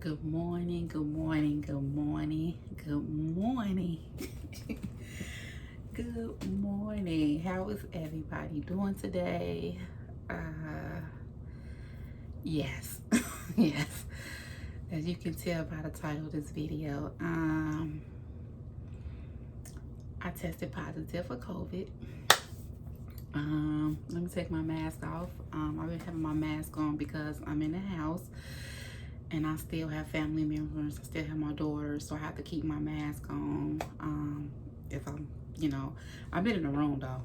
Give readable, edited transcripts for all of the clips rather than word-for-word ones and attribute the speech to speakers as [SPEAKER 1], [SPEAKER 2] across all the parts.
[SPEAKER 1] Good morning, good morning, good morning, good morning. Good morning. How is everybody doing today? Uh yes. Yes. As you can tell by the title of this video, I tested positive for COVID. Let me take my mask off. I've been having my mask on because I'm in the house and I still have family members. I still have my daughter, so I have to keep my mask on. If I'm, I've been in the room though.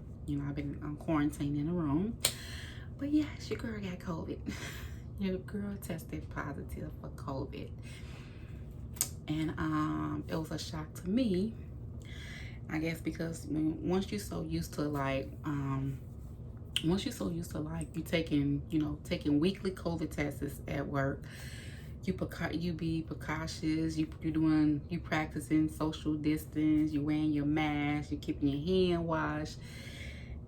[SPEAKER 1] I've been quarantined in the room. But yes, your girl got COVID. Your girl tested positive for COVID, and it was a shock to me. I guess because once you're so used to you taking weekly COVID tests at work, you be precautious. You practicing social distance. You wearing your mask. You keeping your hand washed,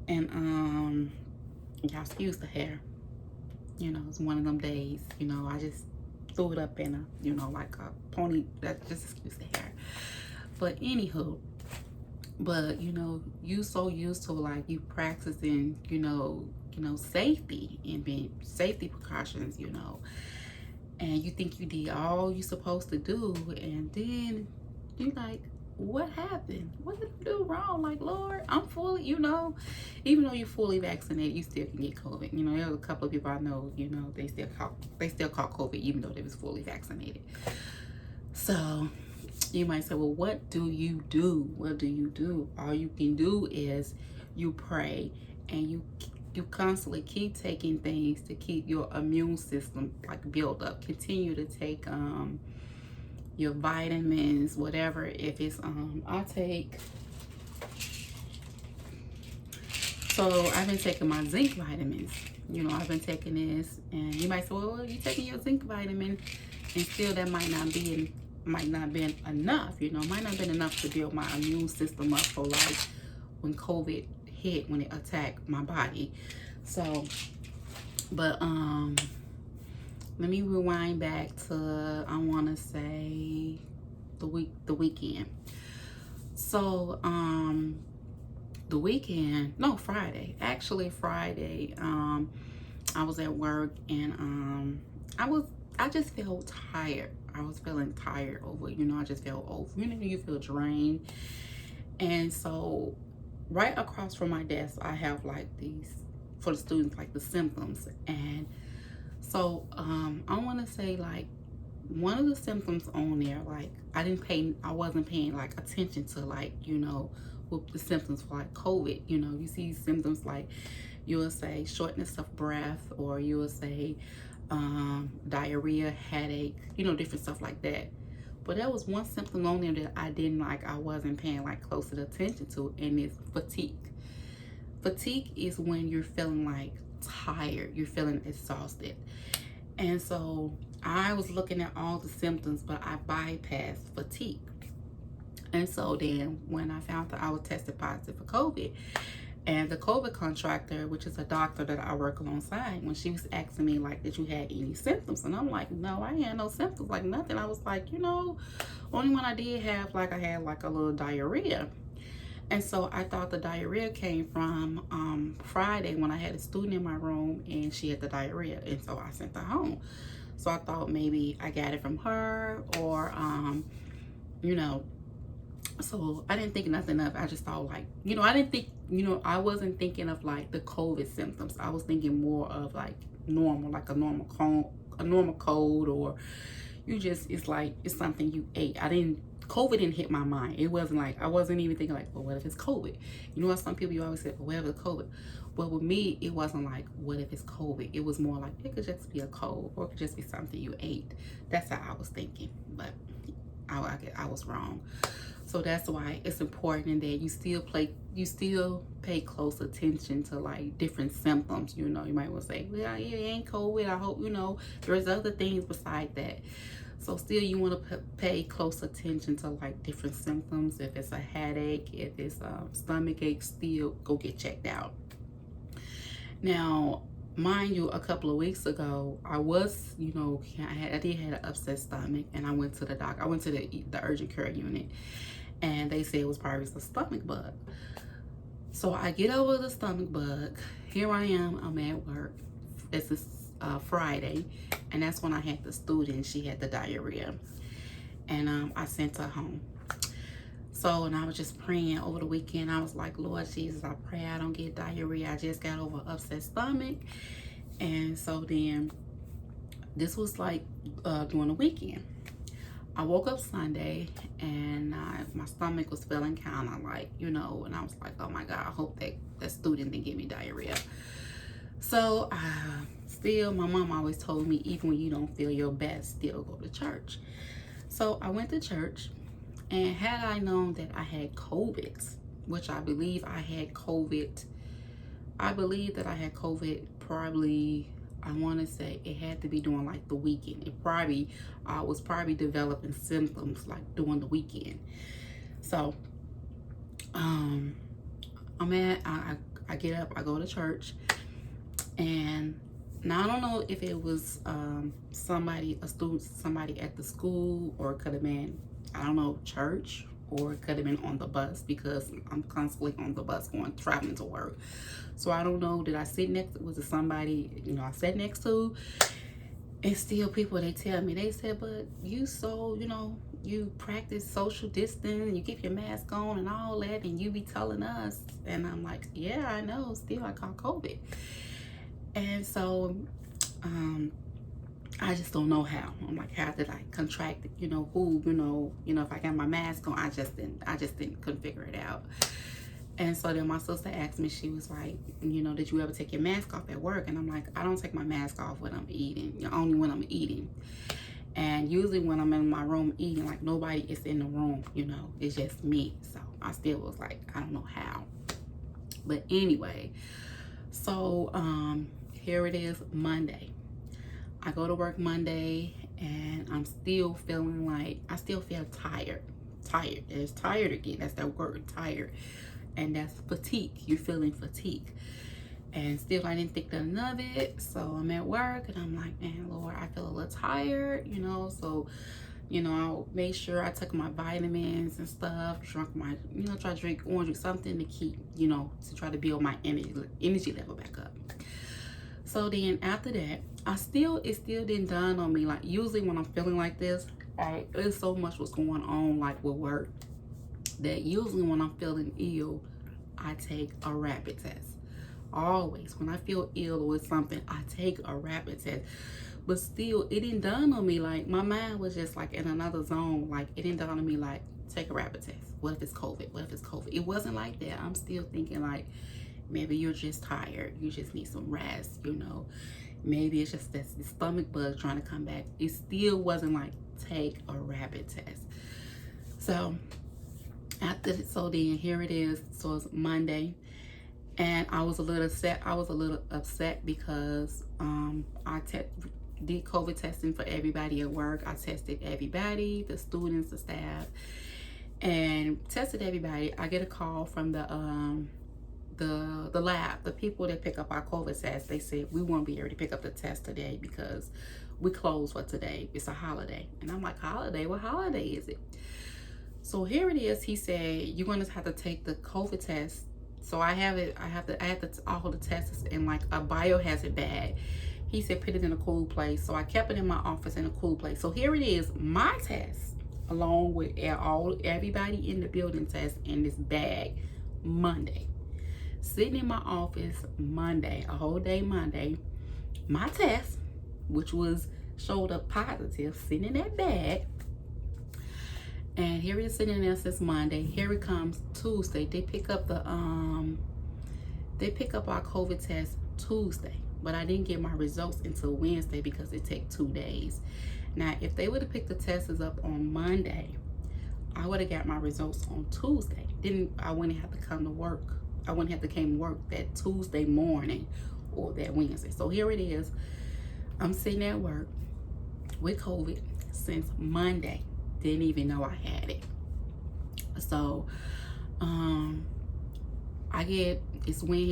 [SPEAKER 1] and y'all excuse the hair. It's one of them days. I just threw it up in like a pony. That just excuse the hair. But anywho, you so used to like you practicing, safety and being safety precautions, and you think you did all you supposed to do, and then you like, what happened? What did I do wrong? Like, Lord, I'm fully, even though you're fully vaccinated, you still can get COVID. There's a couple of people I know, they still caught COVID even though they was fully vaccinated. So you might say, well, what do you do? What do you do? All you can do is you pray, and you constantly keep taking things to keep your immune system like built up. Continue to take your vitamins, whatever. If it's I take, so I've been taking my zinc vitamins. I've been taking this, and you might say, well, you taking your zinc vitamin and still that might not be enough. Might not been enough to build my immune system up for like when COVID hit, when it attacked my body. So, but let me rewind back to, I want to say the weekend. So the weekend, no, Friday, actually Friday, I was at work, and I just felt tired. I was feeling tired over, I just felt over, you feel drained. And so right across from my desk, I have like these, for the students, like the symptoms. And so I want to say like one of the symptoms on there, like I wasn't paying like attention to, like, with the symptoms for like COVID. You see symptoms like, you will say shortness of breath, or you will say diarrhea, headache, different stuff like that. But there was one symptom on there that I wasn't paying like close attention to, and it's fatigue. Fatigue is when you're feeling like tired, you're feeling exhausted. And so I was looking at all the symptoms, but I bypassed fatigue. And so then when I found that I was tested positive for COVID, and the COVID contractor, which is a doctor that I work alongside, when she was asking me like, did you have any symptoms? And I'm like, no, I had no symptoms, like nothing. I was like, only one I did have, like I had like a little diarrhea. And so I thought the diarrhea came from Friday when I had a student in my room and she had the diarrhea. And so I sent her home. So I thought maybe I got it from her, or, so I didn't think nothing of it. I just thought like, I didn't think, I wasn't thinking of like the COVID symptoms. I was thinking more of like normal, like a normal cold, or it's like, it's something you ate. COVID didn't hit my mind. It wasn't like, I wasn't even thinking like, well, what if it's COVID? What some people, you always say, well, what if it's COVID? But with me, it wasn't like, what if it's COVID? It was more like, it could just be a cold, or it could just be something you ate. That's how I was thinking, but I was wrong. So that's why it's important that you still pay close attention to like different symptoms. You might want to say, well, yeah, it ain't COVID. I hope, there's other things beside that. So still you want to pay close attention to like different symptoms. If it's a headache, if it's a stomach ache, still go get checked out. Now, mind you, a couple of weeks ago, I was, you know, I did have an upset stomach, and I went to the doctor. I went to the urgent care unit, and they said it was probably a stomach bug. So I get over the stomach bug. Here I am. I'm at work. This is Friday, and that's when I had the student. She had the diarrhea, and I sent her home. So, and I was just praying over the weekend. I was like, Lord Jesus, I pray I don't get diarrhea. I just got over upset stomach. And so then this was like during the weekend. I woke up Sunday, and my stomach was feeling kind of like, you know, and I was like, oh my God, I hope that student didn't give me diarrhea. So still, my mom always told me, even when you don't feel your best, still go to church. So I went to church, and had I known that I had COVID, which I believe I had COVID, probably, I want to say it had to be during like the weekend. I was probably developing symptoms like during the weekend. So, I get up, I go to church, and now I don't know if it was somebody at the school, or it could have been, I don't know, church, or it could have been on the bus, because I'm constantly on the bus traveling to work. So I don't know, did I sit next, was it somebody, you know, I sat next to? And still people, they tell me, they said, but you you practice social distance, you keep your mask on and all that, and you be telling us. And I'm like, yeah, I know, still I caught COVID. And so I just don't know how. I'm like, how did I contract it? You know, if I got my mask on, I just couldn't figure it out. And so then my sister asked me, she was like, you know, did you ever take your mask off at work? And I'm like, I don't take my mask off when I'm eating, only when I'm eating. And usually when I'm in my room eating, like nobody is in the room, you know, it's just me. So I still was like, I don't know how. But anyway, so here it is, Monday. I go to work Monday, and I'm still feeling like, I still feel tired. It's tired again. That's that word, tired. And that's fatigue. You're feeling fatigue. And still I didn't think nothing of it. So I'm at work, and I'm like, man, Lord, I feel a little tired, you know. So, you know, I'll make sure I took my vitamins and stuff, try to drink orange juice, something to keep, you know, to try to build my energy level back up. So then after that, it still didn't dawn on me. Like, usually when I'm feeling like this, there's so much what's going on, like with work, that usually when I'm feeling ill, I take a rapid test. Always, when I feel ill with something, I take a rapid test. But still, it didn't dawn on me. Like, my mind was just like in another zone. Like, it didn't dawn on me like, take a rapid test. What if it's COVID? What if it's COVID? It wasn't like that. I'm still thinking like, maybe you're just tired. You just need some rest, you know. Maybe it's just that the stomach bug trying to come back. It still wasn't like, take a rapid test. So then here it is. So it's Monday, and I was a little upset because I did COVID testing for everybody at work. I tested everybody, the students, the staff, and tested everybody. I get a call from the lab, the people that pick up our COVID tests. They said we won't be able to pick up the test today because we close for today. It's a holiday. And I'm like, holiday? What holiday is it? So here it is. He said, you're going to have to take the COVID test. So I have all the tests in like a biohazard bag. He said, put it in a cool place. So I kept it in my office in a cool place. So here it is, my test, along with everybody in the building test in this bag, Monday. Sitting in my office Monday, a whole day Monday, my test, which showed up positive, sitting in that bag. And here it is sitting there since Monday. Here it comes Tuesday. They pick up our COVID test Tuesday, but I didn't get my results until Wednesday because it takes 2 days. Now, if they would have picked the tests up on Monday, I would have got my results on Tuesday. I wouldn't have to come to work. I wouldn't have to come to work that Tuesday morning or that Wednesday. So here it is. I'm sitting at work with COVID since Monday. Didn't even know I had it. So here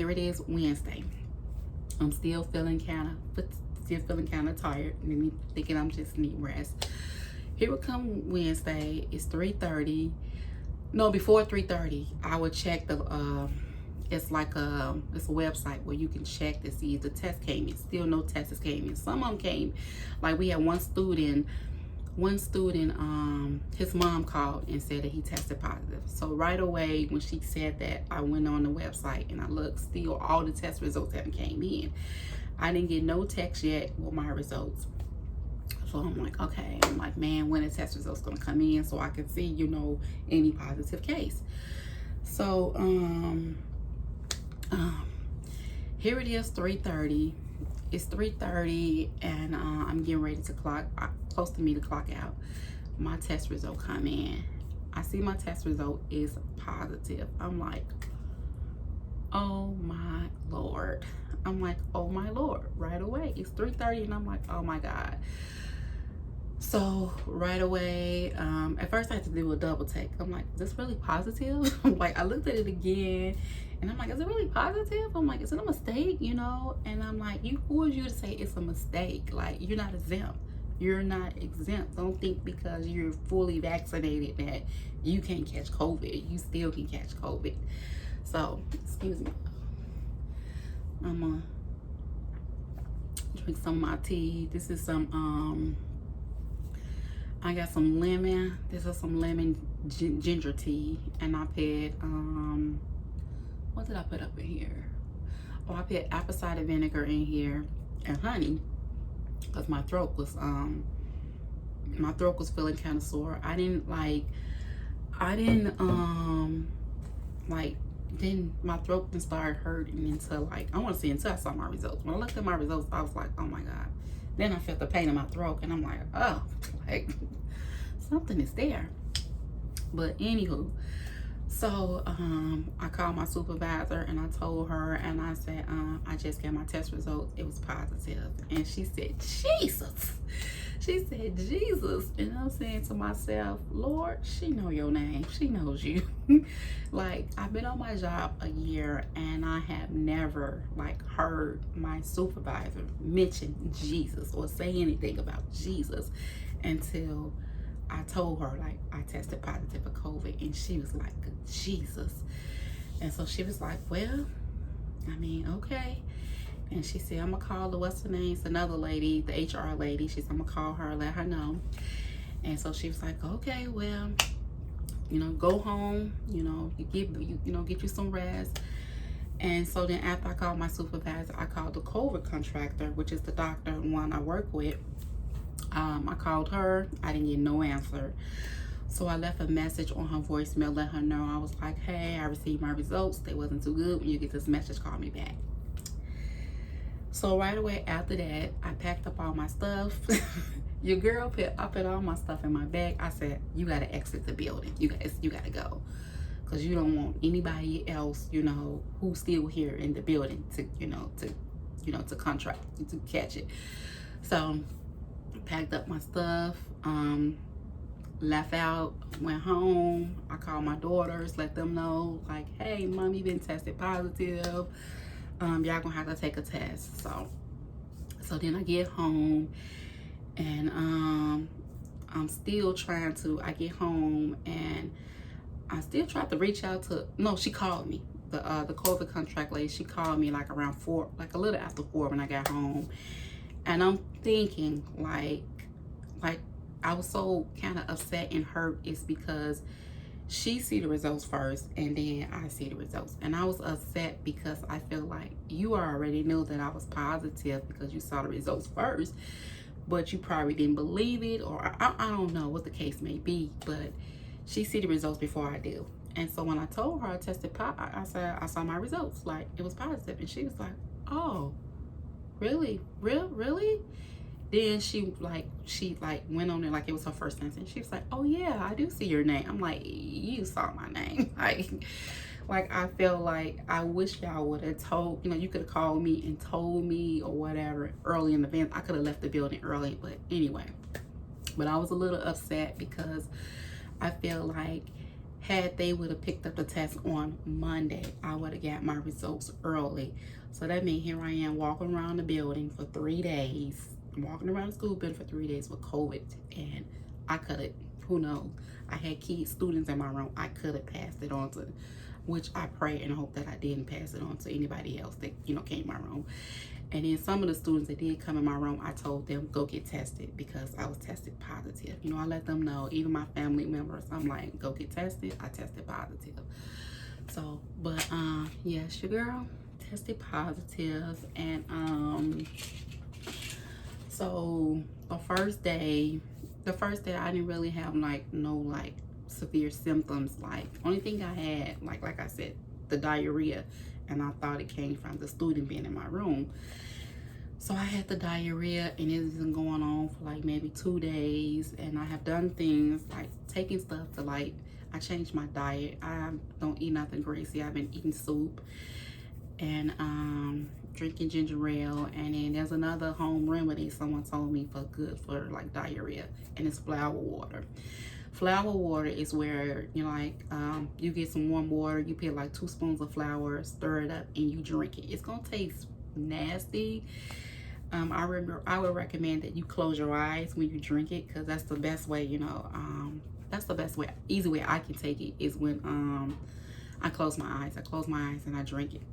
[SPEAKER 1] it is Wednesday. I'm still feeling kind of tired. Me thinking I'm just need rest. Here will come Wednesday. It's 3:30. No, before 3:30, I would check the. It's like it's a website where you can check to see if the test came in. Still no tests came in. Some of them came. Like we had one student, his mom called and said that he tested positive. So right away when she said that, I went on the website and I looked. Still, all the test results haven't came in. I didn't get no text yet with my results. So I'm like, okay. I'm like, man, when the test results gonna come in so I can see, you know, any positive case. So here it is, 3:30. It's 3:30 and I'm getting ready to close to me to clock out. My test result come in. I see my test result is positive. I'm like, oh my Lord. I'm like, oh my Lord, right away. It's 3:30 and I'm like, oh my God. So right away, at first I had to do a double take. I'm like, is this really positive? Like, I looked at it again and I'm like, is it really positive? I'm like, is it a mistake, you know? And I'm like, who is you to say it's a mistake? Like, you're not exempt. You're not exempt. Don't think because you're fully vaccinated that you can't catch COVID. You still can catch COVID. So, excuse me. I'm gonna drink some of my tea. This is some, I got some lemon. This is some lemon ginger tea. And I put, what did I put up in here? Oh, I put apple cider vinegar in here and honey. Because my throat was feeling kind of sore. Then my throat didn't start hurting until until I saw my results. When I looked at my results, I was like, oh my God. Then I felt the pain in my throat and I'm like, oh, like something is there. But anywho, so I called my supervisor and I told her and I said, I just got my test results. It was positive. And she said, Jesus. She said, Jesus. And I'm saying to myself, Lord, she know your name. She knows you. Like, I've been on my job a year and I have never heard my supervisor mention Jesus or say anything about Jesus until I told her I tested positive for COVID, and she was like, Jesus. And so she was like, well, I mean, okay. And she said, I'm gonna call the what's her name's another lady, the HR lady. She said, I'm gonna call her, let her know. And so she was like, okay, well, you know, go home, you know, get you some rest. And so then after I called my supervisor, I called the COVID contractor, which is the doctor and one I work with. I called her. I didn't get no answer. So I left a message on her voicemail, let her know. I was like, hey, I received my results. They wasn't too good. When you get this message, call me back. So right away after that, I packed up all my stuff. Your girl I put all my stuff in my bag. I said, you got to exit the building. You got to go. Because you don't want anybody else, you know, who's still here in the building to catch it. So packed up my stuff, left out, went home. I called my daughters, let them know, like, hey, mommy been tested positive. Y'all gonna have to take a test. So then I get home and I'm still trying to, I get home and I still tried to reach out to, no, she called me. The COVID contract lady, she called me around 4, a little after 4 when I got home. And I'm thinking, I was so kind of upset and hurt is because she see the results first and then I see the results. And I was upset because I feel like you already knew that I was positive because you saw the results first, but you probably didn't believe it, or I don't know what the case may be, but she see the results before I do. And so when I told her I tested positive, I said, I saw my results, it was positive. And she was like, oh, really? Really? Then she went on there it was her first sentence. She was like, oh yeah, I do see your name. I'm like, you saw my name. I feel like I wish y'all would have told, you could have called me and told me or whatever early in the event. I could have left the building early, but anyway. But I was a little upset because I feel like Had they would have picked up the test on Monday, I would have got my results early. So that means here I am walking around the building for 3 days. I'm walking around the school building for 3 days with COVID, and I could have, who knows? I had students in my room. I could have passed it on to, which I pray and hope that I didn't pass it on to anybody else that, you know, came in my room. And then some of the students that did come in my room, I told them, go get tested, because I was tested positive. You know, I let them know, even my family members, I'm like, go get tested. I tested positive. So, but, yes, your girl tested positive. And, so the first day I didn't really have like no like severe symptoms. Like, only thing I had, like I said, the diarrhea, and I thought it came from the student being in my room. So I had the diarrhea, and it's been going on for like maybe 2 days, and I have done things like taking stuff to, like, I changed my diet. I don't eat nothing greasy. I've been eating soup and drinking ginger ale, and then there's another home remedy someone told me for good for like diarrhea, and it's flour water. Flour water is where, you know, like, you get some warm water, you put like 2 spoons of flour, stir it up, and you drink it. It's gonna taste nasty. I would recommend that you close your eyes when you drink it, because that's the best way, you know. That's the best way, easy way I can take it is when I close my eyes. I close my eyes and I drink it,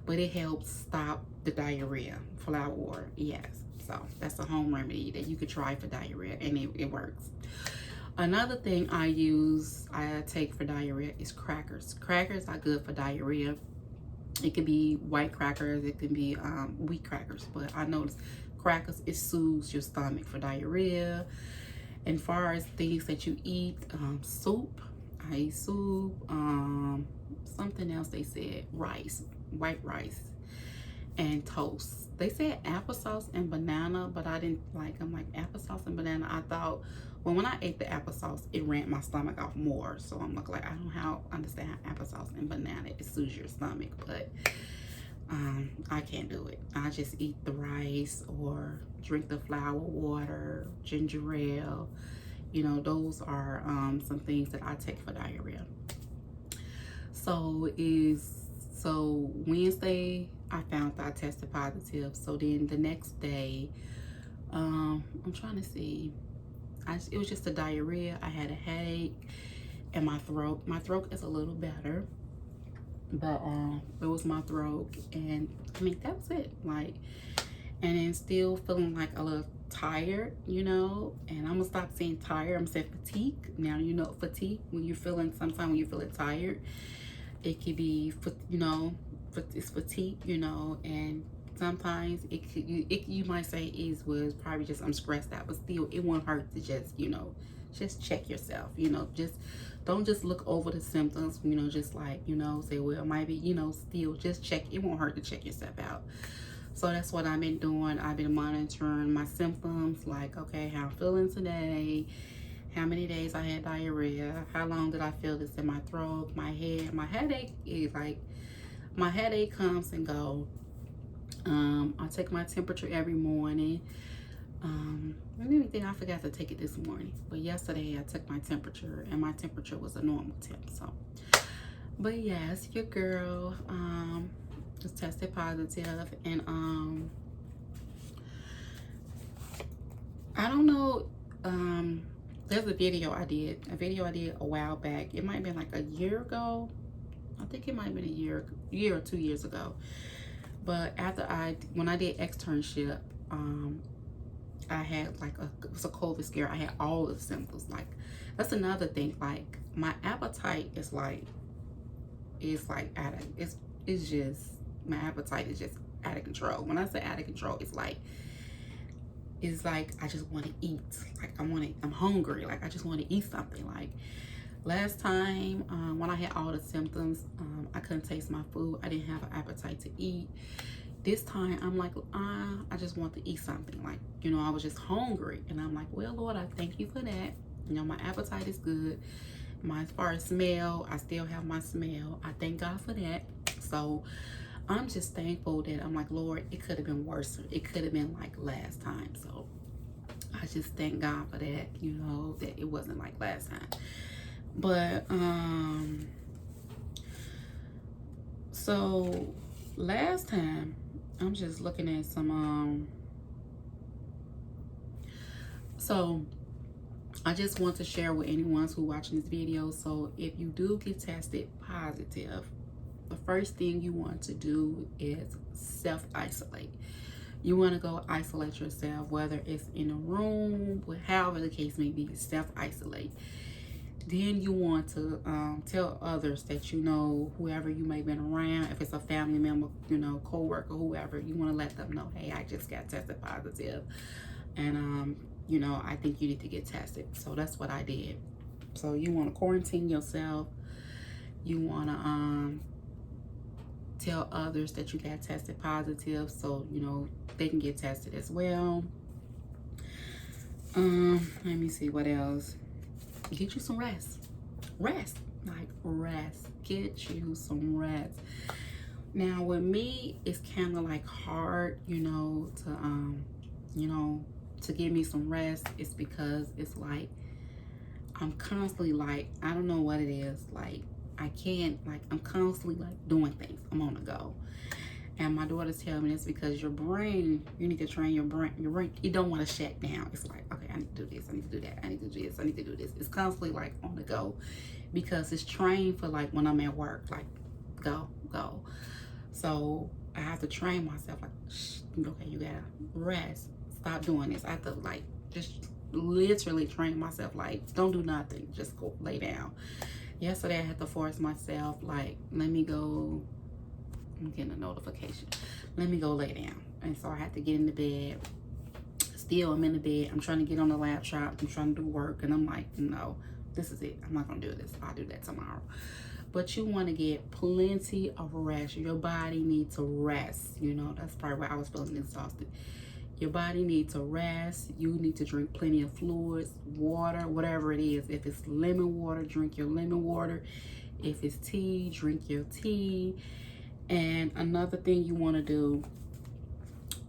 [SPEAKER 1] but it helps stop the diarrhea. Flour water, yes. So that's a home remedy that you could try for diarrhea, and it works. Another thing I take for diarrhea is crackers. Crackers are good for diarrhea. It could be white crackers, it can be wheat crackers, but I noticed crackers, it soothes your stomach for diarrhea. And far as things that you eat, soup, I eat soup, something else they said, rice, white rice, and toast. They said applesauce and banana, but I didn't like them. Like, applesauce and banana, I thought, well, when I ate the applesauce, it ran my stomach off more. So I'm like, I don't understand how applesauce and banana, it soothes your stomach, but I can't do it. I just eat the rice or drink the flour water, ginger ale. You know, those are some things that I take for diarrhea. So Wednesday, I found that I tested positive. So then the next day, I'm trying to see. It was just a diarrhea. I had a headache, and my throat is a little better, but it was my throat, and I mean, that was it. Like, and then still feeling like a little tired, you know. And I'm gonna stop saying tired. I'm saying fatigue now. You know, fatigue, when you're feeling, sometimes when you're feeling tired, it could be, you know, it's fatigue, you know. And sometimes you might say was probably just I'm stressed out, but still it won't hurt to just, you know, just check yourself, you know. Just don't just look over the symptoms, you know, just like, you know, say, well, it might be, you know, still just check. It won't hurt to check yourself out. So that's what I've been doing. I've been monitoring my symptoms, like, okay, how I'm feeling today, how many days I had diarrhea, how long did I feel this in my throat, my head. My headache is like, my headache comes and go. I take my temperature every morning. Anything, I forgot to take it this morning, but yesterday I took my temperature, and my temperature was a normal temp. So, but yes, your girl was tested positive, and I don't know. There's a video I did a while back. It might have been like a year ago. I think it might have been a year or 2 years ago. But when I did externship, I had like it was a COVID scare. I had all the symptoms. Like, that's another thing. Like, my appetite is like, it's just, my appetite is just out of control. When I say out of control, it's like I just want to eat. Like, I'm hungry. Like, I just want to eat something. Like, last time when I had all the symptoms, I couldn't taste my food. I didn't have an appetite to eat. This time, I'm like, I just want to eat something. Like, you know, I was just hungry, and I'm like, well, Lord, I thank you for that. You know, my appetite is good. As far as smell, I still have my smell. I thank God for that. So I'm just thankful that I'm like, Lord, it could have been worse. It could have been like last time. So I just thank God for that, you know, that it wasn't like last time. But so last time, I'm just looking at some so I just want to share with anyone who's watching this video. So if you do get tested positive, the first thing you want to do is self-isolate. You want to go isolate yourself, whether it's in a room, however the case may be, self-isolate. Then you want to tell others that you know, whoever you may have been around, if it's a family member, you know, co-worker, whoever, you want to let them know, hey, I just got tested positive. And, you know, I think you need to get tested. So that's what I did. So you want to quarantine yourself. You want to tell others that you got tested positive, so, you know, they can get tested as well. Let me see what else. Get you some rest. Rest. Like, rest. Get you some rest. Now, with me, it's kind of like hard, you know, to give me some rest. It's because it's like I'm constantly like, I don't know what it is. Like, I can't, like, I'm constantly like doing things. I'm on the go. And my daughters tell me it's because your brain, you need to train your brain. Your brain, you don't want to shut down. It's like, okay, I need to do this. I need to do that. I need to do this. I need to do this. It's constantly like on the go because it's trained for like when I'm at work, like go. So I have to train myself like, shh, okay, you gotta rest. Stop doing this. I have to like just literally train myself like, don't do nothing. Just go lay down. Yesterday I had to force myself like, let me go. I'm getting a notification. Let me go lay down. And so I had to get in the bed. Still, I'm in the bed. I'm trying to get on the laptop. I'm trying to do work. And I'm like, no, this is it. I'm not going to do this. I'll do that tomorrow. But you want to get plenty of rest. Your body needs to rest. You know, that's probably why I was feeling exhausted. Your body needs to rest. You need to drink plenty of fluids, water, whatever it is. If it's lemon water, drink your lemon water. If it's tea, drink your tea. And another thing you want to do,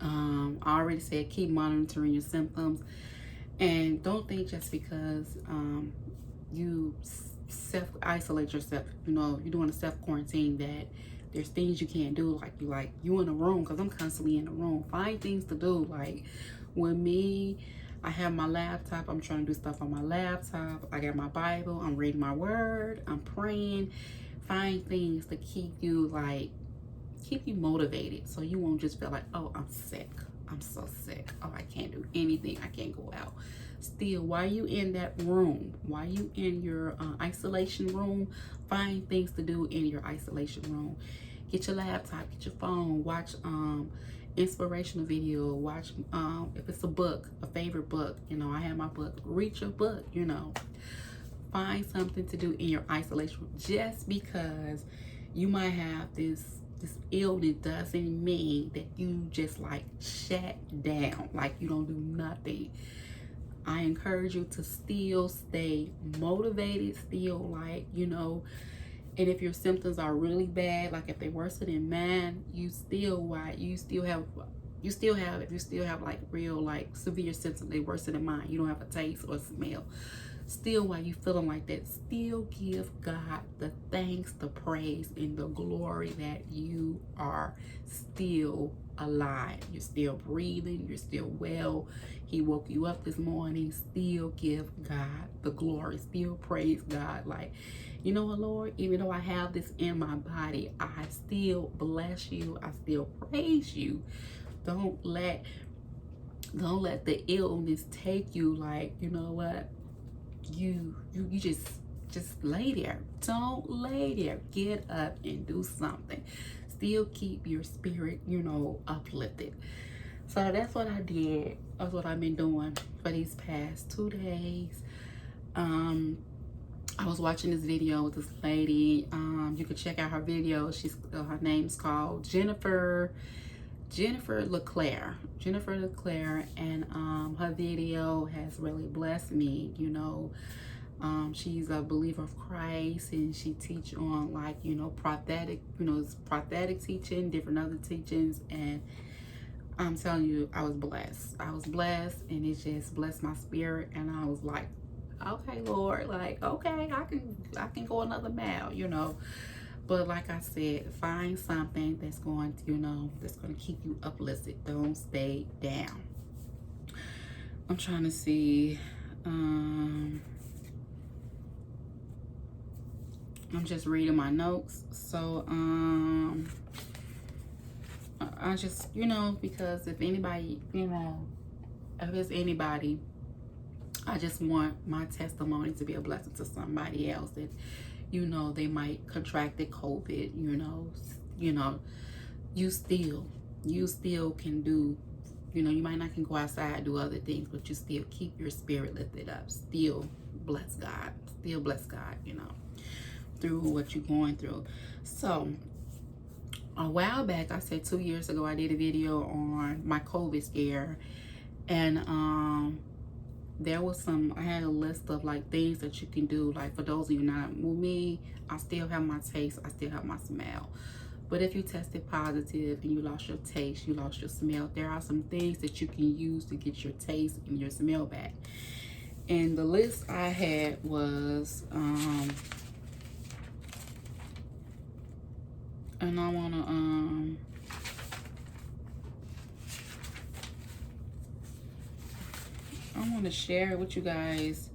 [SPEAKER 1] I already said, keep monitoring your symptoms. And don't think just because you self-isolate yourself, you know, you're doing a self-quarantine, that there's things you can't do. Like you in a room, because I'm constantly in the room. Find things to do. Like with me, I have my laptop. I'm trying to do stuff on my laptop. I got my Bible. I'm reading my word. I'm praying. Find things to keep you motivated, so you won't just feel like, oh, I'm sick. I'm so sick. Oh, I can't do anything. I can't go out. Still, while you in that room, while you in your isolation room, find things to do in your isolation room. Get your laptop, get your phone, watch inspirational video, watch if it's a book, a favorite book. You know, I have my book. Read your book, you know. Find something to do in your isolation room. Just because you might have this illness doesn't mean that you just like shut down, like you don't do nothing. I encourage you to still stay motivated, still like, you know, and if your symptoms are really bad, like if they worsen than mine, if you still have like real like severe symptoms, they worsen than mine, you don't have a taste or smell, still while you feeling like that, still give God the thanks, the praise, and the glory that you are still alive. You're still breathing. You're still well. He woke you up this morning. Still give God the glory. Still praise God. Like, you know what, Lord, even though I have this in my body, I still bless you. I still praise you. Don't let the illness take you. Like, you know what? You just lay there. Don't lay there. Get up and do something. Still keep your spirit, you know, uplifted. So that's what I did. That's what I've been doing for these past 2 days. I was watching this video with this lady. You can check out her video. Her name's called Jennifer LeClaire, and her video has really blessed me. You know, she's a believer of Christ, and she teach on like, you know, prophetic teaching, different other teachings, and I'm telling you, I was blessed, and it just blessed my spirit, and I was like, okay, Lord, like, okay, I can go another mile, you know. But like I said, find something that's going to, you know, that's going to keep you uplifted. Don't stay down. I'm trying to see. I'm just reading my notes. So, I just, you know, because if anybody, you know, if it's anybody, I just want my testimony to be a blessing to somebody else that, you know, they might contracted COVID, you know, you still can do, you know, you might not can go outside, do other things, but you still keep your spirit lifted up. Still bless God, you know, through what you're going through. So a while back, I said 2 years ago, I did a video on my COVID scare, and there was I had a list of like things that you can do. Like for those of you not with me, I still have my taste, I still have my smell. But if you tested positive and you lost your taste, you lost your smell, there are some things that you can use to get your taste and your smell back. And the list I had was, and I want to share it with you guys.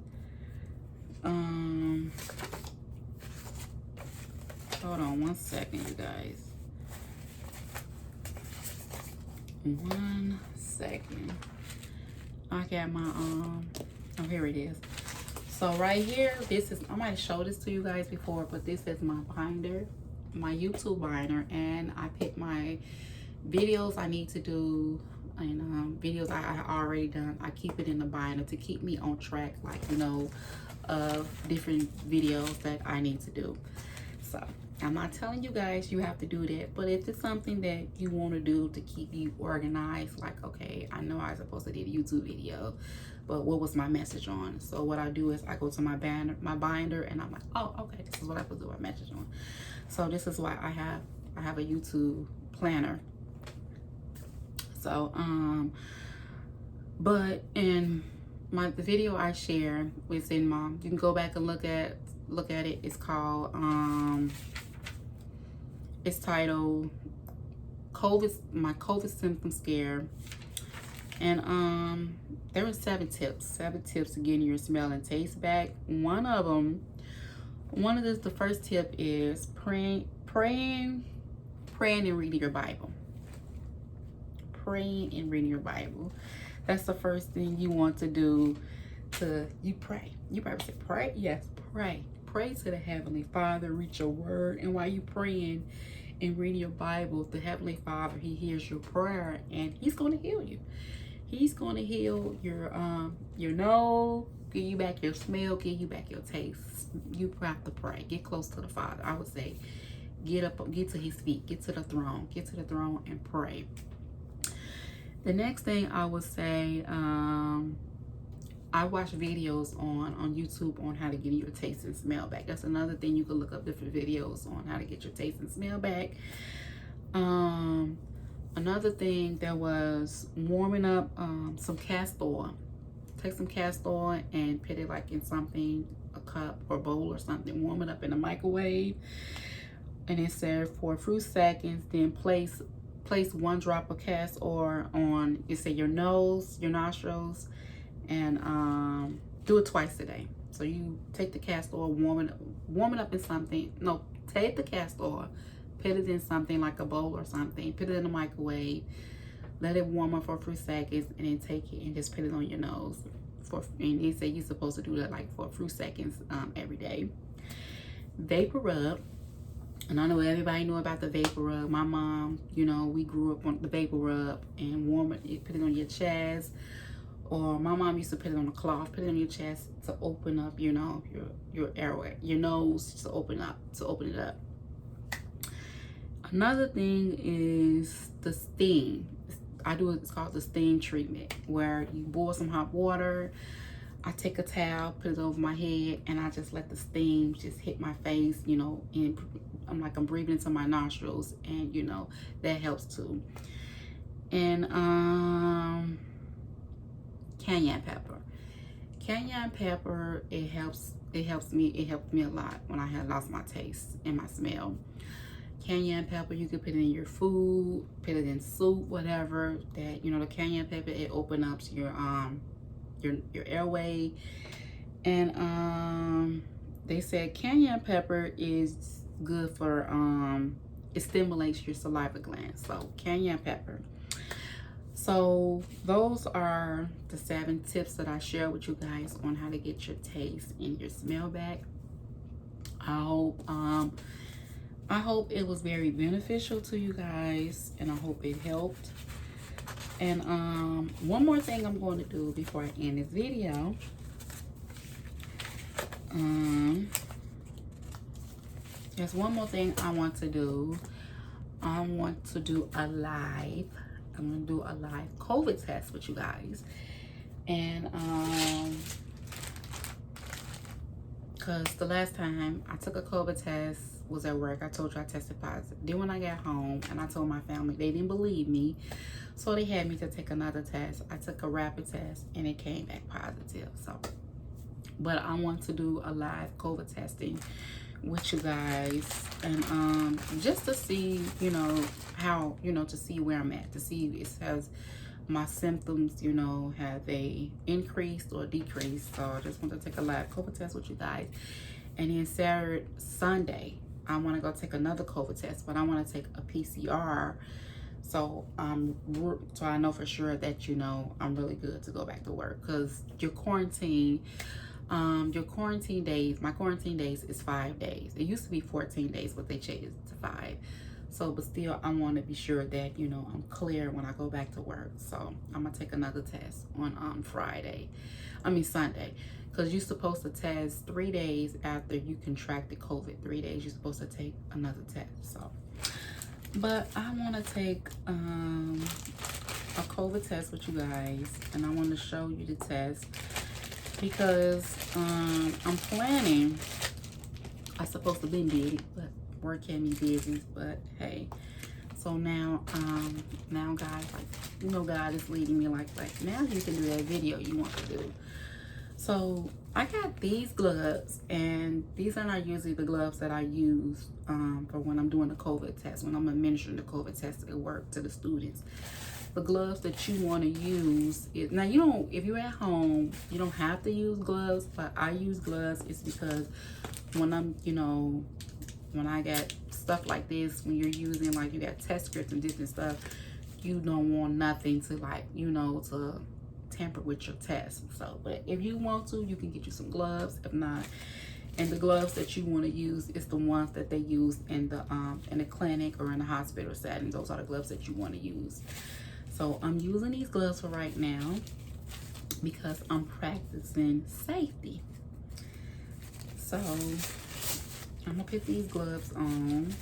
[SPEAKER 1] Hold on one second, you guys. 1 second. I got my oh, here it is. So right here, this is, I might have showed this to you guys before, but this is my binder, my YouTube binder, and I pick my videos I need to do, and videos I already done. I keep it in the binder to keep me on track, like, you know, of different videos that I need to do. So I'm not telling you guys you have to do that, but if it's something that you want to do to keep you organized, like, okay, I know I was supposed to do a YouTube video, but what was my message on? So what I do is I go to my binder, and I'm like, oh, okay, this is what I put my message on. So this is why I have a YouTube planner. So but in the video I share, it's in you can go back and look at it. It's called it's titled my COVID symptom scare. And there are 7 tips to getting your smell and taste back. One of the first tip is praying and reading your Bible. Praying and reading your Bible. That's the first thing you want to do. You pray. You probably say pray. Yes, pray. Pray to the Heavenly Father. Read your word, and while you praying and reading your Bible, the Heavenly Father, He hears your prayer, and He's going to heal you. He's going to heal your nose, give you back your smell, give you back your taste. You have to pray. Get close to the Father. I would say, get up, get to His feet, get to the throne, and pray. The next thing I would say, I watch videos on YouTube on how to get your taste and smell back. That's another thing. You can look up different videos on how to get your taste and smell back. Another thing, that was warming up some castor oil. Take some castor oil and put it like in something, a cup or bowl or something. Warm it up in the microwave, and it served for a few seconds. Then place 1 drop of castor oil on, you say, your nose, your nostrils, and do it twice a day. So you take the castor oil, warm it up in something. No, take the castor oil, put it in something like a bowl or something, put it in the microwave, let it warm up for a few seconds, and then take it and just put it on your nose. And they say you're supposed to do that like for a few seconds every day. Vapor rub. And I know everybody know about the vapor rub. My mom, you know, we grew up on the vapor rub, and warm it, you put it on your chest. Or my mom used to put it on a cloth, put it on your chest to open up, you know, your airway, your nose, to open it up. Another thing is the steam. It's called the steam treatment, where you boil some hot water. I take a towel, put it over my head, and I just let the steam just hit my face, you know, and I'm breathing into my nostrils, and, you know, that helps too. And cayenne pepper. Cayenne pepper, it helps me a lot when I had lost my taste and my smell. Cayenne pepper, you can put it in your food, put it in soup, whatever. That, you know, the cayenne pepper, it opens up your airway. And they said cayenne pepper is good for it stimulates your saliva glands. So cayenne pepper. So those are the 7 tips that I share with you guys on how to get your taste and your smell back. I hope it was very beneficial to you guys, and I hope it helped. And one more thing I'm going to do before I end this video. There's one more thing I want to do. I want to do a live. I'm going to do a live COVID test with you guys. And because the last time I took a COVID test was at work. I told you I tested positive. Then when I got home and I told my family, they didn't believe me. So they had me to take another test. I took a rapid test and it came back positive. So, but I want to do a live COVID testing with you guys, and just to see, you know, how, you know, to see where I'm at, to see if it has my symptoms, you know, have they increased or decreased. So I just want to take a live COVID test with you guys. And then Sunday, I want to go take another COVID test, but I want to take a PCR. So I know for sure that, you know, I'm really good to go back to work, because your quarantine days, my quarantine days is 5 days. It used to be 14 days, but they changed it to 5. So, but still, I want to be sure that, you know, I'm clear when I go back to work. So I'm gonna take another test on Sunday, because you're supposed to test 3 days after you contracted COVID. 3 days you're supposed to take another test. So, but I want to take a COVID test with you guys, and I want to show you the test, because I'm planning. I supposed to been did it, but work had me busy. But hey, so now guys, like, you know, God is leading me like now you can do that video you want to do. So I got these gloves, and these are not usually the gloves that I use for when I'm doing the COVID test, when I'm administering the COVID test at work to the students. The gloves that you want to use now, you don't, if you're at home, you don't have to use gloves, but I use gloves. It's because when I'm, you know, when I got stuff like this, when you're using, like, you got test scripts and different stuff, you don't want nothing to, like, you know, to tamper with your test. So, but if you want to, you can get you some gloves. If not, and the gloves that you want to use is the ones that they use in the clinic or in the hospital setting. Those are the gloves that you want to use. So I'm using these gloves for right now because I'm practicing safety. So I'm gonna put these gloves on.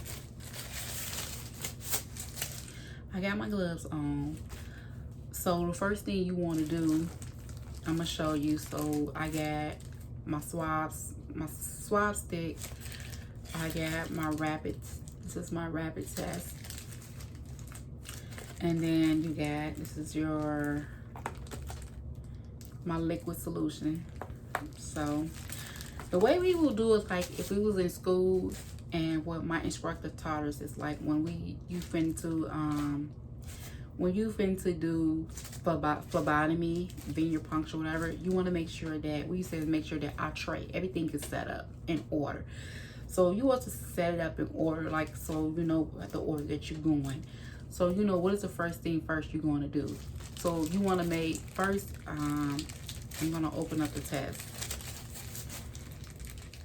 [SPEAKER 1] I got my gloves on. So the first thing you want to do, I'm gonna show you. So I got my swab stick. I got my rapid. This is my rapid test. And then you got, this is my liquid solution. So the way we will do is like if we was in school, and what my instructor taught us is like when you finna do phlebotomy, venipuncture, whatever, you want to make sure that, we said make sure that our tray, everything is set up in order. So you want to set it up in order, like, so you know the order that you're going. So you know what is the first thing you're going to do. So you want to make first, I'm going to open up the test.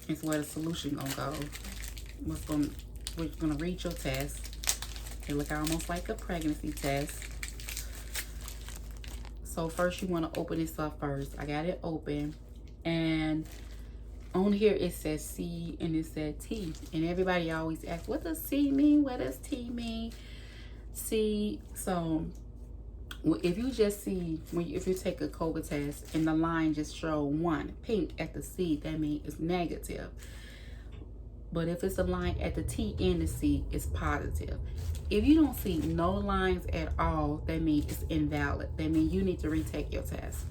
[SPEAKER 1] It's where the solution gonna go. We're gonna read your test. It look almost like a pregnancy test. So first you want to open this up first. I got it open, and on here it says C and it said T, and everybody always asks, what does C mean? What does T mean? C. So if you just see, if you take a COVID test and the line just show 1 pink at the C, that means it's negative. But if it's a line at the T and the C, it's positive. If you don't see no lines at all, that means it's invalid. That means you need to retake your test.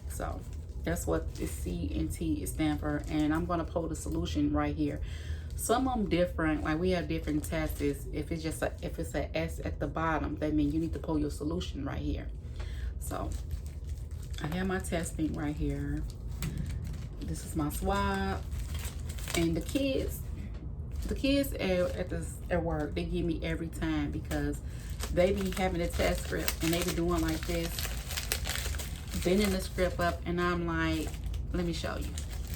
[SPEAKER 1] So That's what the C and T is stand for. And I'm gonna pull the solution right here. Some of them different, like we have different tests. If it's just if it's a S at the bottom, that means you need to pull your solution right here. So I have my testing right here. This is my swab. And the kids at work, they give me every time because they be having a test script and they be doing like this, bending the script up, and I'm like, let me show you.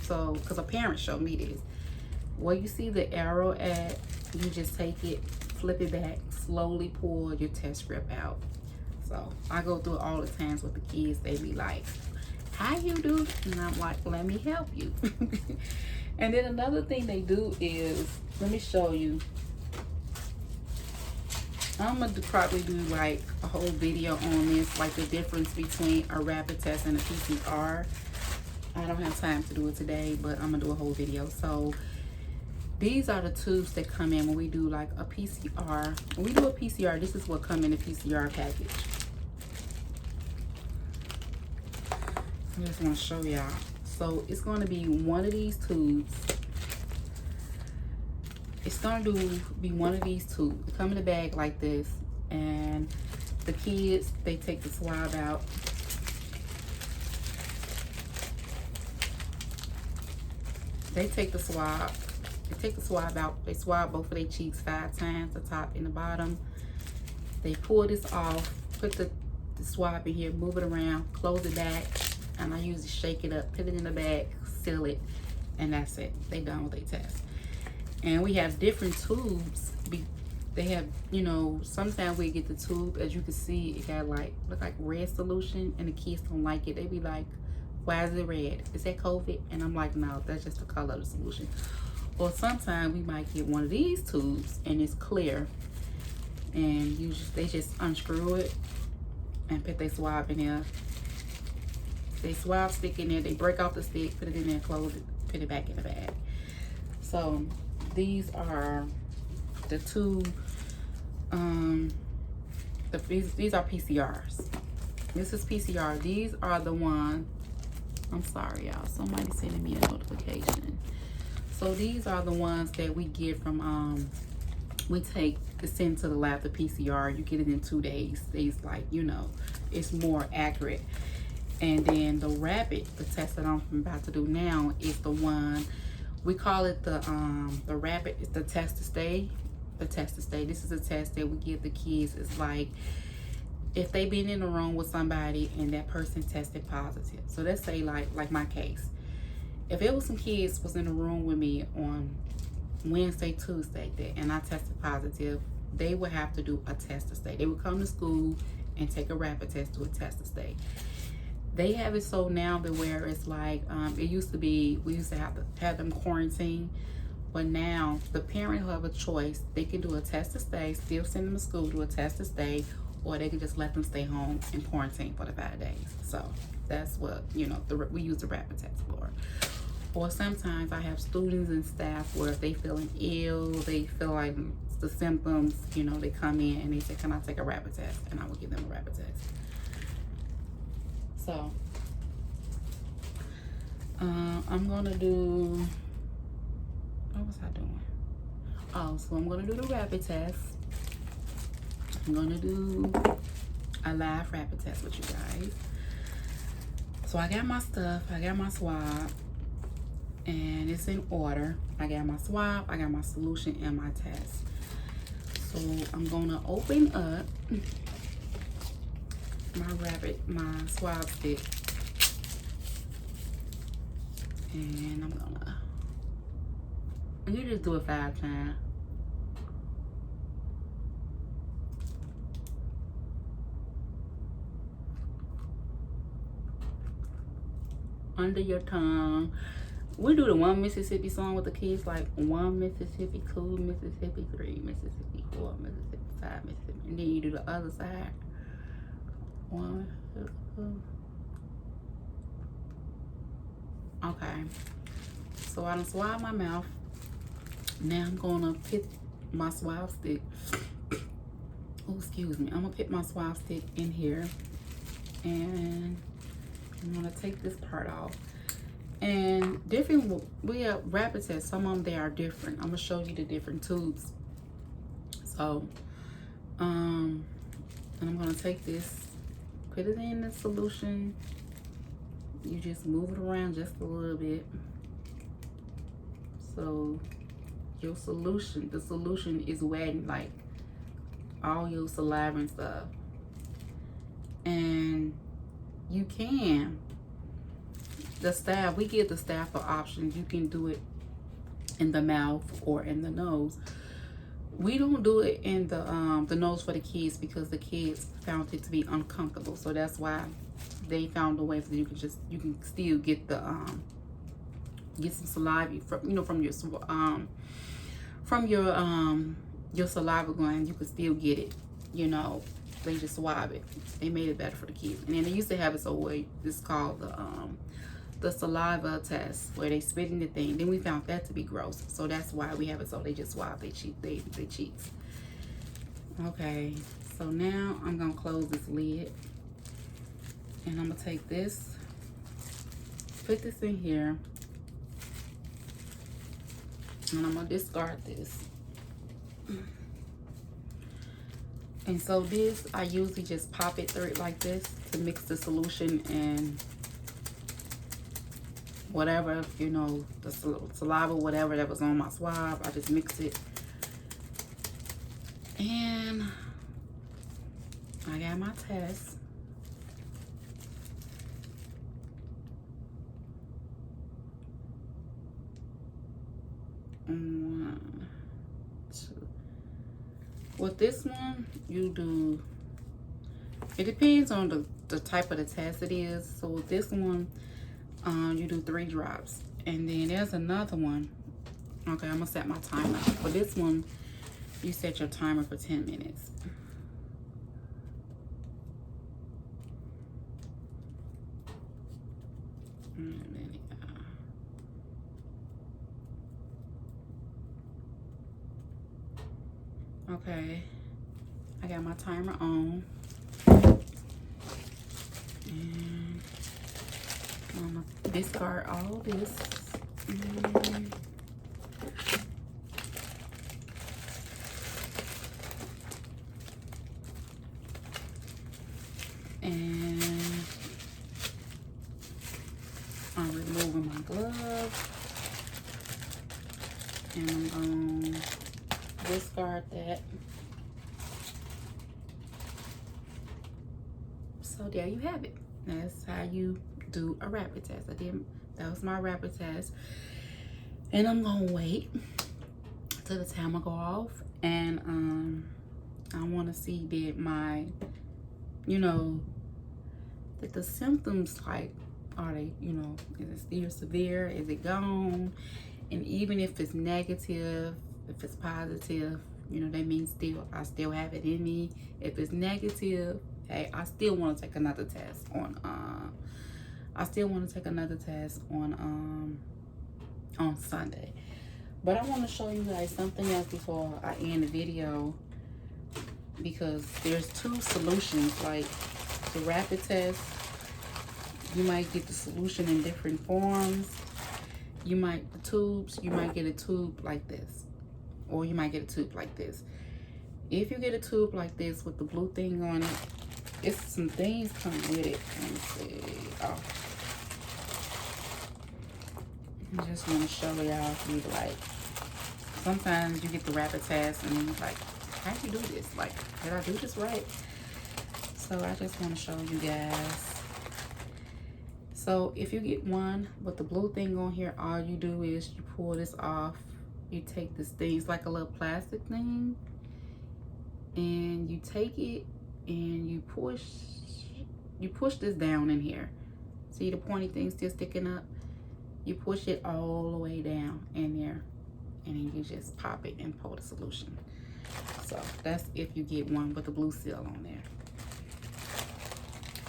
[SPEAKER 1] So, because a parent showed me this. Where you see the arrow at, you just take it, flip it back, slowly pull your test script out. So I go through it all the times with the kids. They be like, how you do? And I'm like, let me help you. And then another thing they do is, let me show you. I'm gonna probably do like a whole video on this, like the difference between a rapid test and a PCR. I don't have time to do it today, but I'm gonna do a whole video. So these are the tubes that come in when we do like a PCR. When we do a PCR, this is what come in the PCR package. I just want to show y'all. So it's going to be one of these tubes. It's going to be one of these tubes. It come in a bag like this, and the kids, they take the swab out. They take the swab. They take the swab out. They swab both of their cheeks 5 times, the top and the bottom. They pull this off, put the swab in here, move it around, close it back, and I usually shake it up, put it in the bag, seal it, and that's it. They done with their test. And we have different tubes. They have, you know, sometimes we get the tube, as you can see, it got like, look like red solution, and the kids don't like it. They be like, why is it red? Is that COVID? And I'm like, no, that's just the color of the solution. Or sometimes we might get one of these tubes and it's clear, and they just unscrew it and put their swab in there. They swab stick in there, they break off the stick, put it in there, close it, put it back in the bag. So these are the two, these are PCRs. This is PCR. These are the ones, I'm sorry y'all, somebody sending me a notification. So these are the ones that we get from, we take to send to the lab, the PCR. You get it in 2 days. It's like, you know, it's more accurate. And then the rapid, the test that I'm about to do now, is the one, we call it the rapid, it's the test to stay. The test to stay. This is a test that we give the kids. It's like, if they've been in the room with somebody and that person tested positive. So let's say like my case. If it was some kids was in the room with me on Wednesday, Tuesday, and I tested positive, they would have to do a test to stay. They would come to school and take a rapid test, do a test to stay. They have it so now that where it's like, it used to be, we used to have them quarantine, but now the parent will have a choice. They can do a test to stay, still send them to school, do a test to stay, or they can just let them stay home and quarantine for the 5 days. So that's what, you know, we use the rapid test for. Or sometimes I have students and staff where if they feeling ill, they feel like the symptoms, you know, they come in and they say, can I take a rapid test? And I will give them a rapid test. So I'm gonna do, what was I doing? Oh, so I'm gonna do the rapid test. I'm gonna do a live rapid test with you guys. So I got my stuff, I got my swab, and it's in order. I got my swab, I got my solution, and my test. So I'm gonna open up my swab stick, and you just do it 5 times. Under your tongue. We do the 1 Mississippi song with the kids, like 1 Mississippi, 2 Mississippi, 3 Mississippi, 4 Mississippi, 5 Mississippi, and then you do the other side. 1, 2. Okay. So I done swab my mouth. Now I'm gonna put my swab stick. Oh, excuse me. I'm gonna put my swab stick in here, and I'm gonna take this part off. And different, we have rapid tests. Some of them, they are different. I'm gonna show you the different tubes. So, and I'm gonna take this, put it in the solution. You just move it around just a little bit. So your solution, the solution is wetting like all your saliva and stuff. And you can, the staff, we give the staff an option. You can do it in the mouth or in the nose. We don't do it in the nose for the kids because the kids found it to be uncomfortable. So that's why they found a way so you can still get the get some saliva from your saliva gland. You can still get it. They just swab it. They made it better for the kids. And then they used to have it so way it's called the saliva test, where they spit in the thing. Then we found that to be gross, so that's why we have it. So they just swab their cheeks. Okay, so now I'm gonna close this lid, and I'm gonna take this, put this in here, and I'm gonna discard this. And so this, I usually just pop it through it like this to mix the solution and whatever, the saliva, whatever that was on my swab. I just mix it. And I got my test. One, two. With this one, you do, it depends on the type of the test it is. So with this one, you do 3 drops. And then there's another one. Okay, I'm gonna set my timer. For this one, you set your timer for 10 minutes. Okay, I got my timer on. And I'm gonna discard all this. And I'm removing my glove. And I'm gonna discard that. So there you have it. That's how you do a rapid test. That was my rapid test. And I'm gonna wait till the timer go off, and I want to see that my, that the symptoms, like, are they, is it still severe? Is it gone? And even if it's negative, if it's positive, that means I still have it in me. If it's negative, hey, I still want to take another test on Sunday. But I want to show you guys something else before I end the video, because there's 2 solutions. Like the rapid test, you might get the solution in different forms. The tubes, you might get a tube like this, or you might get a tube like this. If you get a tube like this with the blue thing on it, it's some things come with it. Let me see. Oh, I just want to show y'all if you like. Sometimes you get the rapid test and you're like, how'd you do this? Like, did I do this right? So I just want to show you guys. So if you get one with the blue thing on here, all you do is you pull this off. You take this thing, it's like a little plastic thing, and you take it and you push this down in here. See the pointy thing still sticking up? You push it all the way down in there, and then you just pop it and pour the solution. So that's if you get one with the blue seal on there.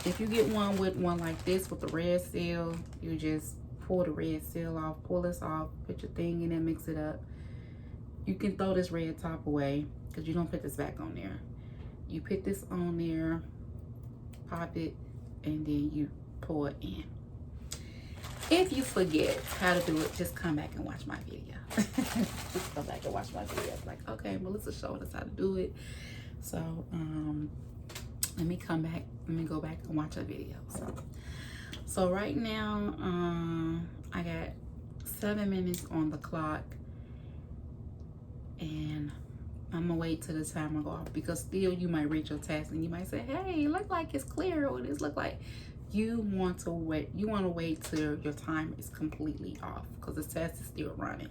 [SPEAKER 1] If you get one with one like this with the red seal, you just pull the red seal off, pull this off, put your thing in there, mix it up. You can throw this red top away because you don't put this back on there. You put this on there, pop it, and then you pour it in. If you forget how to do it, just come back and watch my video. Just come back and watch my video. It's like, okay, Melissa showed us how to do it. So let me come back. Let me go back and watch a video. So right now, I got 7 minutes on the clock, and I'm gonna wait till the timer go off, because still you might reach your test and you might say, hey, it look like it's clear, or this look like. You want to wait. You want to wait till your time is completely off, because the test is still running.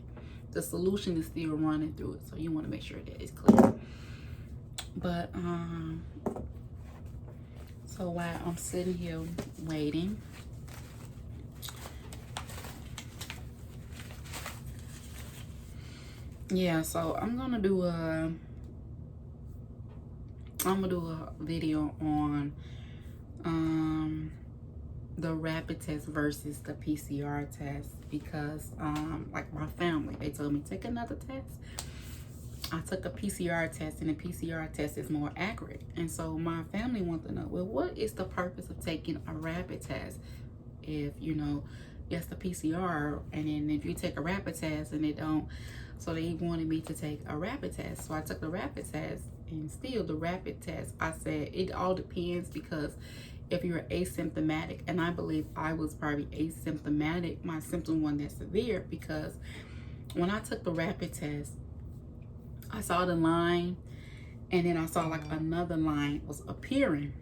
[SPEAKER 1] The solution is still running through it, so you want to make sure that it's clear. But so while I'm sitting here waiting, yeah, so I'm gonna do a video on the rapid test versus the PCR test, because like my family, they told me take another test. I took a PCR test, and the PCR test is more accurate, and so my family wants to know, well, what is the purpose of taking a rapid test if, you know, yes, the PCR, and then if you take a rapid test and it don't. So they wanted me to take a rapid test, so I took the rapid test, and still the rapid test, I said it all depends, because if you're asymptomatic, and I believe I was probably asymptomatic, my symptom wasn't that severe, because when I took the rapid test, I saw the line, and then I saw like another line was appearing.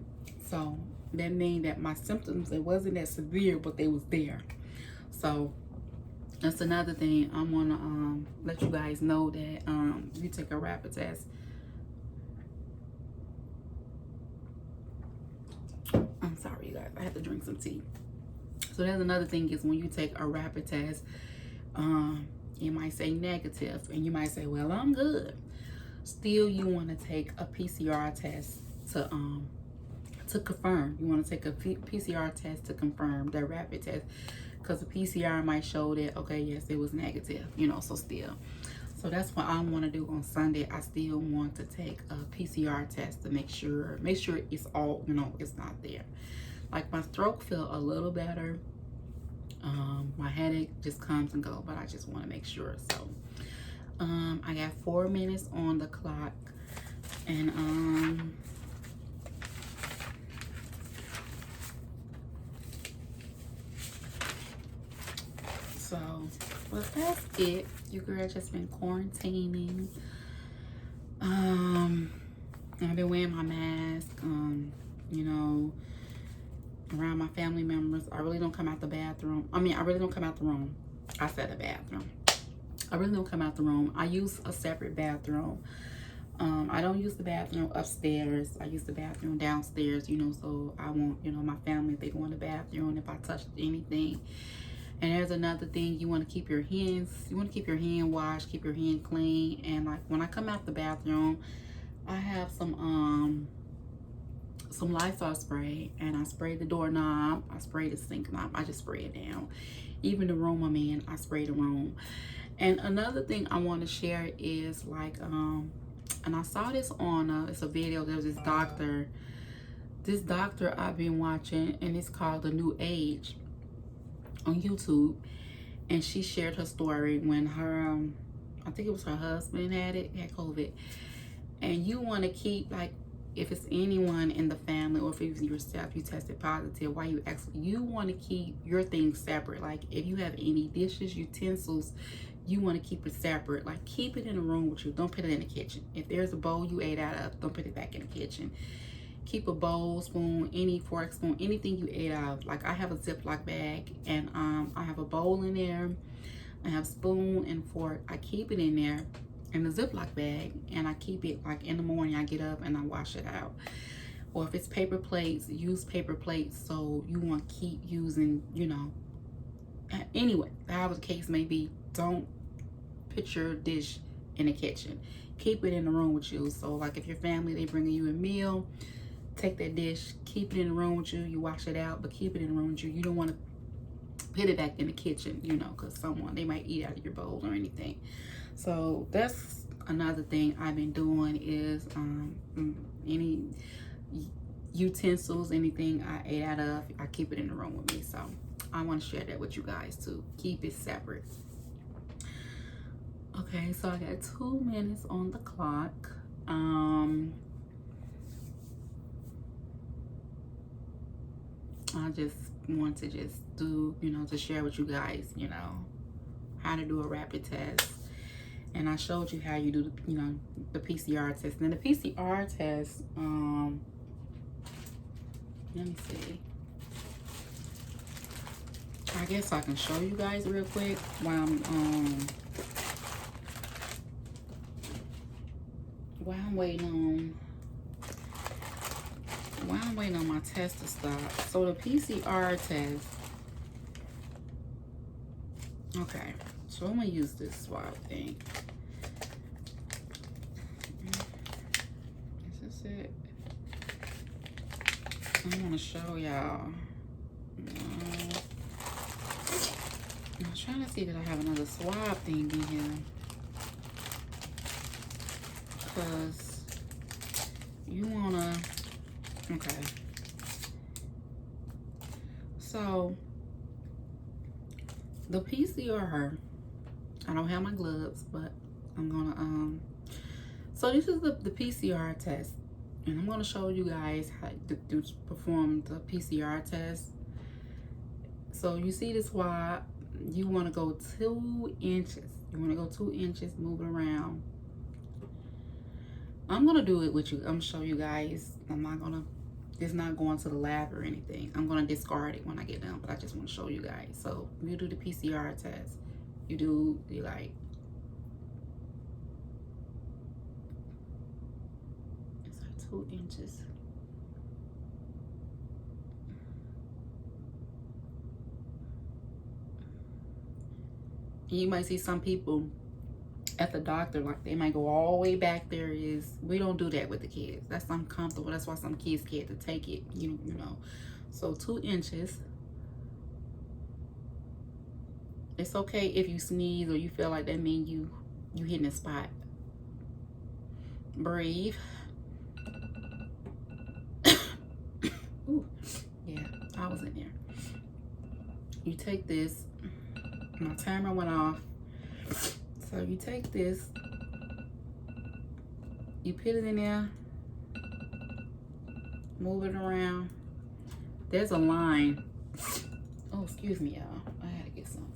[SPEAKER 1] So that means that my symptoms, it wasn't that severe, but they was there. So that's another thing I want to let you guys know, that you take a rapid test. I'm sorry, you guys, I have to drink some tea. So there's another thing, is when you take a rapid test, you might say negative, and you might say, well, I'm good. Still, you want to take a PCR test to confirm. You want to take a PCR test to confirm that rapid test, because the PCR might show that, okay, yes, it was negative, you know. So still, so that's what I want to do on Sunday. I still want to take a PCR test to make sure it's all, you know, it's not there. Like, my throat feel a little better. My headache just comes and go, but I just want to make sure. So I got 4 minutes on the clock, and so, well, that's it. Your girl just been quarantining. I've been wearing my mask, you know, around my family members. I really don't come out the bathroom. I mean, I really don't come out the room. I said the bathroom. I really don't come out the room. I use a separate bathroom. I don't use the bathroom upstairs. I use the bathroom downstairs, you know, so I want, you know, my family, if they go in the bathroom, if I touch anything. And there's another thing, you want to keep your hands, you want to keep your hand washed, keep your hand clean. And like, when I come out the bathroom, I have some Lysol spray, and I spray the doorknob, I spray the sink knob, I just spray it down. Even the room I'm in, I spray the room. And another thing I want to share is, like, and I saw this on it's a video. There's this doctor I've been watching, and it's called The New Age on YouTube, and she shared her story when her I think it was her husband had COVID. And you want to keep, like, if it's anyone in the family, or if it's yourself, you tested positive, why you actually, you want to keep your things separate. Like, if you have any dishes, utensils, you want to keep it separate. Like, keep it in a room with you. Don't put it in the kitchen. If there's a bowl you ate out of, don't put it back in the kitchen. Keep a bowl, spoon, any fork, spoon, anything you ate out of. Like, I have a Ziploc bag, and I have a bowl in there. I have spoon and fork. I keep it in there in the Ziploc bag, and I keep it, like, in the morning I get up and I wash it out. Or if it's paper plates, use paper plates. So you want to keep using, you know, anyway, however the case may be, don't put your dish in the kitchen. Keep it in the room with you. So, like, if your family, they bringing you a meal, take that dish, keep it in the room with you. You wash it out, but keep it in the room with you. You don't want to put it back in the kitchen, you know, because someone, they might eat out of your bowl or anything. So that's another thing I've been doing is utensils, anything I ate out of, I keep it in the room with me. So I want to share that with you guys too. Keep it separate. Okay, so I got 2 minutes on the clock. I just want to just do, to share with you guys, how to do a rapid test. And I showed you how you do, the PCR test. And the PCR test, let me see. I guess I can show you guys real quick while I'm waiting on my test to stop. So the PCR test. Okay, so I'm gonna use this swab thing. Is this it? I want to show y'all. I'm trying to see that I have another swab thing in here, because you wanna. Okay. So the PCR, I don't have my gloves, but I'm gonna so this is the PCR test, and I'm gonna show you guys how to perform the PCR test. So you see this swab, you want to go 2 inches. You want to go 2 inches, move it around. I'm gonna do it with you. I'm gonna show you guys. It's not going to the lab or anything. I'm gonna discard it when I get done, but I just want to show you guys. So you do the PCR test. You do it's like 2 inches. You might see some people at the doctor, like they might go all the way back there. We don't do that with the kids. That's uncomfortable. That's why some kids scared to take it, you know. So 2 inches. It's okay if you sneeze or you feel like that means you hitting a spot. Breathe. Ooh, yeah, I was in there. You take this. My timer went off. So you take this, you put it in there, move it around. There's a line. Oh, excuse me, y'all. I had to get something.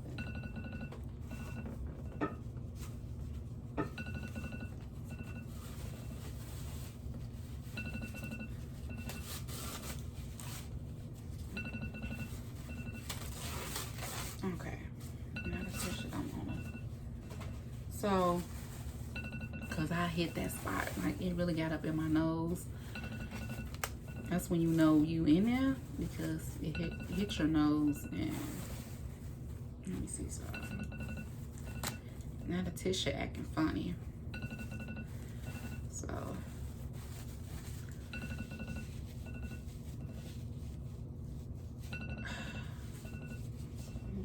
[SPEAKER 1] Okay. Now the tissue I'm on. So, because I hit that spot, like it really got up in my nose. That's when you know you in there, because it hit your nose. And let me see, so now the tissue acting funny. So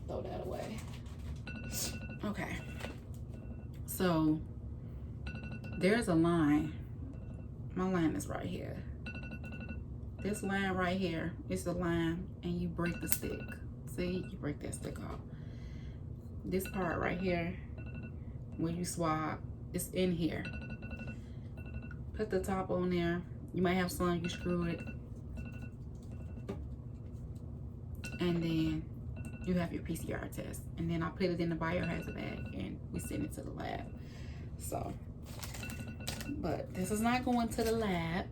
[SPEAKER 1] throw that away. Okay. So there's a line. My line is right here. This line right here is the line, and you break the stick. See, you break that stick off. This part right here, where you swab, it's in here. Put the top on there. You might have some, you screw it. And then you have your PCR test. And then I put it in the biohazard bag and we send it to the lab. So, but this is not going to the lab.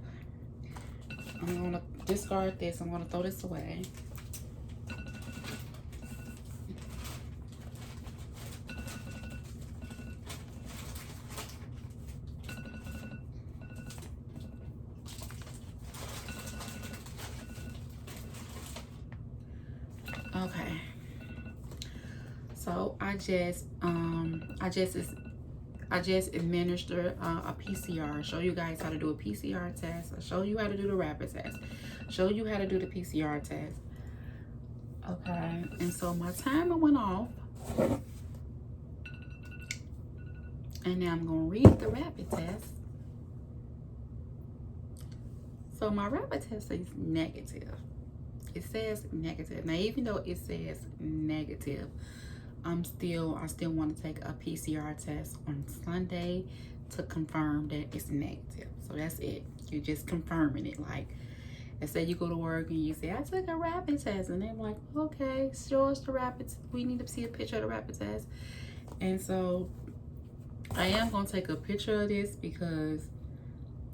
[SPEAKER 1] I'm going to discard this. I'm going to throw this away. Okay. So I just administered a PCR. I show you guys how to do a PCR test. I show you how to do the rapid test. Show you how to do the PCR test. Okay, and so my timer went off. And now I'm gonna read the rapid test. So my rapid test is negative. It says negative. Now, even though it says negative, I still want to take a PCR test on Sunday to confirm that it's negative. So that's it. You're just confirming it. Like, let's say you go to work and you say, I took a rapid test, and they're like, okay, show us the rapid. We need to see a picture of the rapid test. And so I am gonna take a picture of this because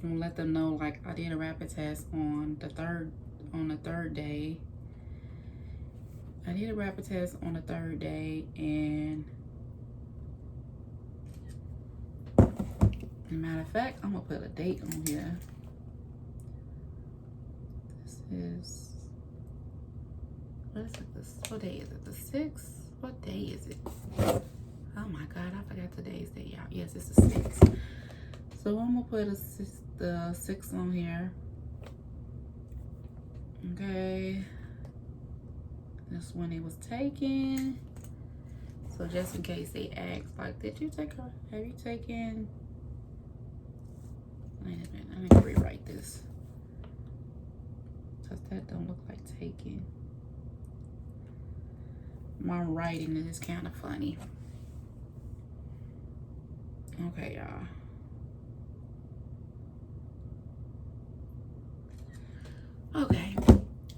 [SPEAKER 1] I'm gonna let them know, like, I did a rapid test on the third day. I did a rapid test on the third day, and matter of fact, I'm gonna put a date on here. This is, what is it? What day is it? The 6th? What day is it? Oh my God, I forgot today's day, y'all. Yes, it's the 6th. So I'm gonna put the 6th on here. Okay. That's when it was taken. So just in case they ask, like, did you take her? Have you taken? Wait a minute, I need to rewrite this. Cause that don't look like taken. My writing is kind of funny. Okay, y'all. Okay,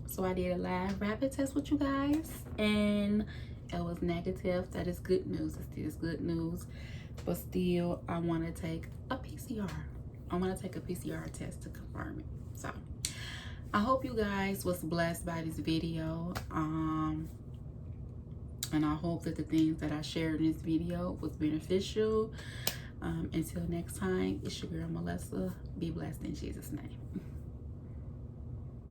[SPEAKER 1] so I did a live rapid test with you guys, and it was negative. That is good news. It is good news, but still, I want to take a PCR. I want to take a PCR test to confirm it. So I hope you guys was blessed by this video, and I hope that the things that I shared in this video was beneficial. Until next time, it's your girl Melissa. Be blessed in Jesus' name.